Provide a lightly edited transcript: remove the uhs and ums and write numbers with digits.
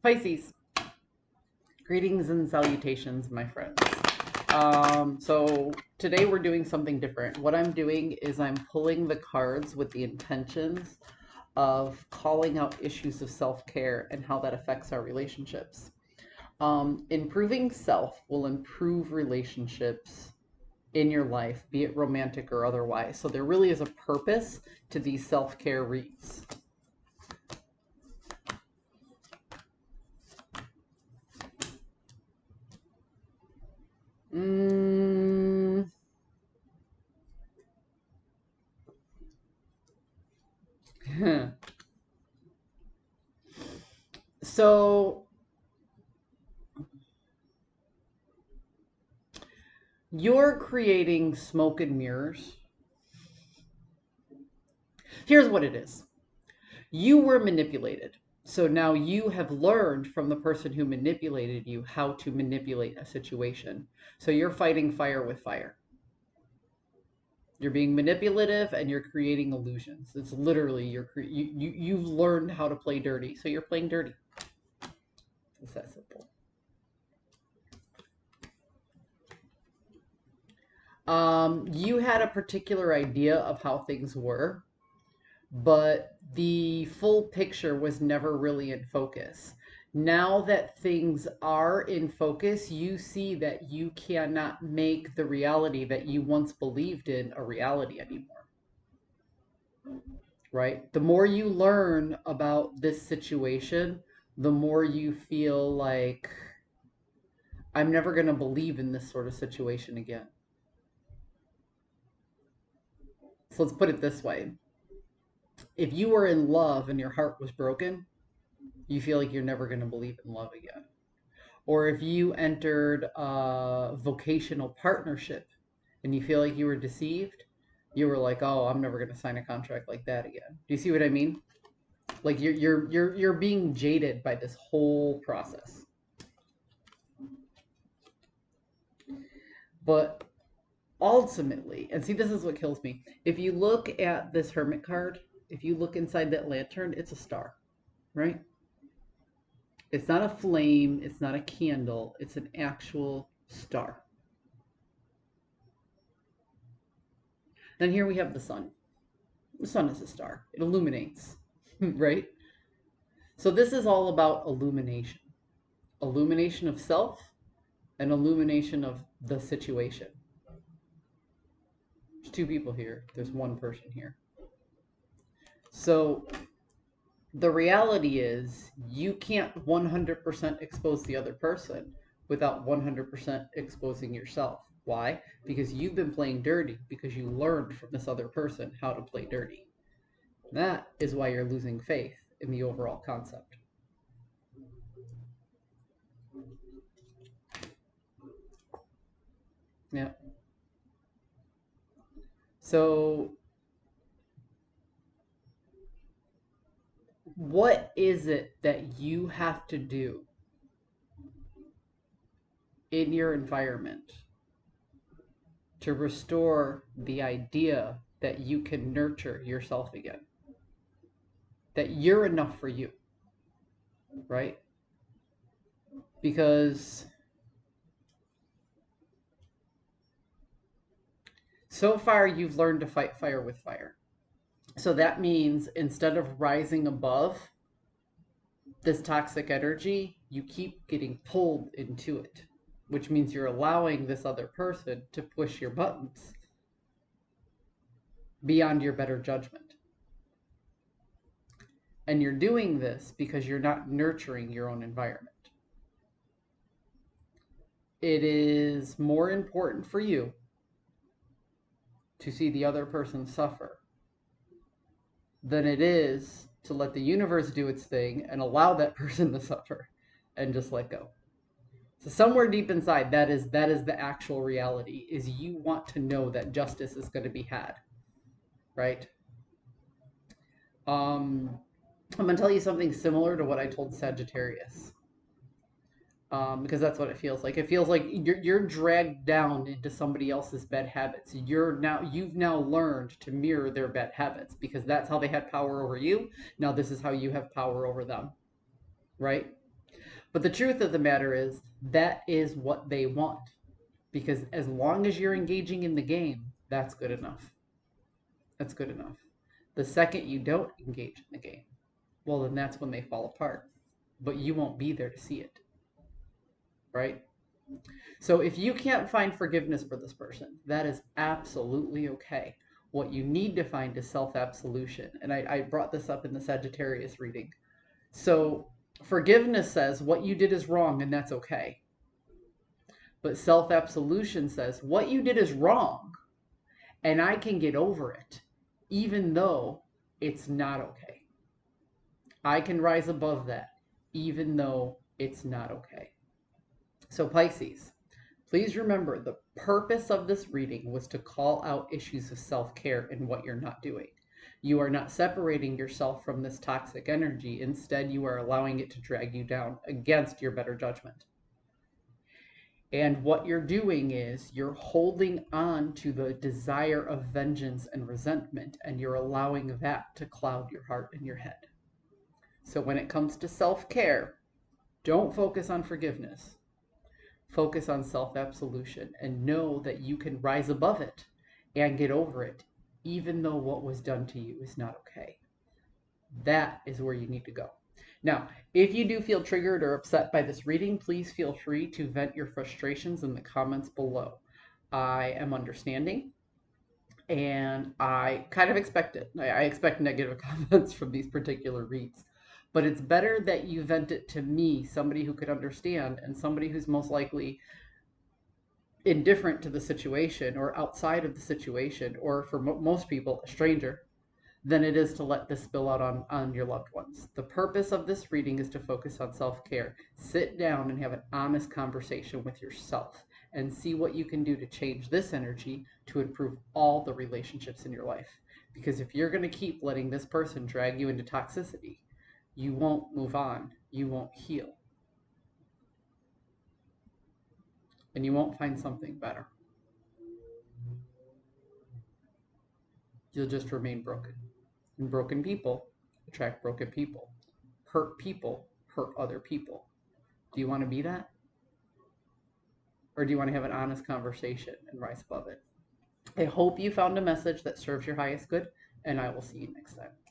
Pisces, greetings and salutations, my friends. So today we're doing something different. What I'm doing is I'm pulling the cards with the intentions of calling out issues of self-care and how that affects our relationships. Improving self will improve relationships in your life, be it romantic or otherwise. So there really is a purpose to these self-care reads. Mm. So you're creating smoke and mirrors. Here's what it is. You were manipulated. So now you have learned from the person who manipulated you how to manipulate a situation. So you're fighting fire with fire. You're being manipulative and you're creating illusions. It's literally you've learned how to play dirty. So you're playing dirty. It's that simple. You had a particular idea of how things were, but the full picture was never really in focus. Now that things are in focus, you see that you cannot make the reality that you once believed in a reality anymore, right? The more you learn about this situation, the more you feel like, I'm never going to believe in this sort of situation again. So let's put it this way. If you were in love and your heart was broken, you feel like you're never going to believe in love again. Or if you entered a vocational partnership and you feel like you were deceived, you were like, "Oh, I'm never going to sign a contract like that again." Do you see what I mean? Like you're being jaded by this whole process. But ultimately, and see, this is what kills me. If you look at this Hermit card, if you look inside that lantern, it's a star, right? It's not a flame, it's not a candle, it's an actual star. Then here we have the sun. The sun is a star. It illuminates, right? So this is all about illumination. Illumination of self and illumination of the situation. There's two people here. There's one person here. So the reality is you can't 100% expose the other person without 100% exposing yourself. Why? Because you've been playing dirty because you learned from this other person how to play dirty. That is why you're losing faith in the overall concept. Yeah. So what is it that you have to do in your environment to restore the idea that you can nurture yourself again? That you're enough for you, right? Because so far you've learned to fight fire with fire. So that means instead of rising above this toxic energy, you keep getting pulled into it, which means you're allowing this other person to push your buttons beyond your better judgment. And you're doing this because you're not nurturing your own environment. It is more important for you to see the other person suffer than it is to let the universe do its thing and allow that person to suffer and just let go. So somewhere deep inside, that is the actual reality, is you want to know that justice is going to be had, right? I'm going to tell you something similar to what I told Sagittarius. Because that's what it feels like. It feels like you're dragged down into somebody else's bad habits. You've now learned to mirror their bad habits because that's how they had power over you. Now this is how you have power over them, right? But the truth of the matter is, that is what they want. Because as long as you're engaging in the game, that's good enough. That's good enough. The second you don't engage in the game, well, then that's when they fall apart. But you won't be there to see it, right? So if you can't find forgiveness for this person, that is absolutely okay. What you need to find is self absolution. And I brought this up in the Sagittarius reading. So forgiveness says what you did is wrong and that's okay. But self absolution says what you did is wrong and I can get over it, even though it's not okay. I can rise above that, even though it's not okay. So, Pisces, please remember the purpose of this reading was to call out issues of self care and what you're not doing. You are not separating yourself from this toxic energy. Instead, you are allowing it to drag you down against your better judgment. And what you're doing is you're holding on to the desire of vengeance and resentment, and you're allowing that to cloud your heart and your head. So when it comes to self care, don't focus on forgiveness. Focus on self absolution and know that you can rise above it and get over it, even though what was done to you is not okay. That is where you need to go. Now, if you do feel triggered or upset by this reading, please feel free to vent your frustrations in the comments below. I am understanding and I kind of expect it. I expect negative comments from these particular reads. But it's better that you vent it to me, somebody who could understand, and somebody who's most likely indifferent to the situation or outside of the situation, or for most people, a stranger, than it is to let this spill out on your loved ones. The purpose of this reading is to focus on self care. Sit down and have an honest conversation with yourself and see what you can do to change this energy to improve all the relationships in your life. Because if you're going to keep letting this person drag you into toxicity, you won't move on, you won't heal, and you won't find something better. You'll just remain broken. And broken people attract broken people. People hurt other people. Do you want to be that? Or do you want to have an honest conversation and rise above it? I hope you found a message that serves your highest good, and I will see you next time.